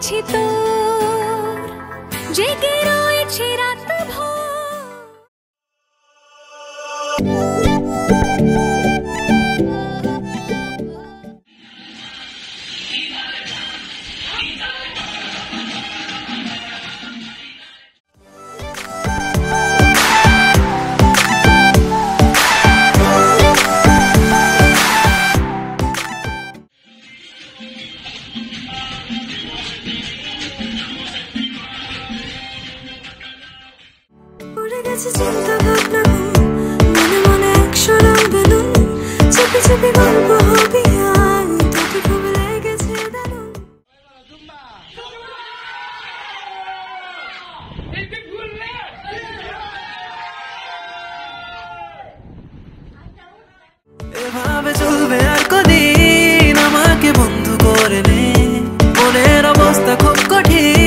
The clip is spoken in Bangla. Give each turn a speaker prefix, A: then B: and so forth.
A: পেয়েছি তোর, জেগে রয়েছি রাত ভোর।
B: চিন্তা ভাবনা মনে মনে একশোরাম বেলুন, চেপে চেপে গল্প হবে আর তোকে খুব লেগেছে দারুণ।
C: এভাবে চলবে আর কদিন, আমাকে বন্ধু করে নে, মনের অবস্থা খুব কঠিন।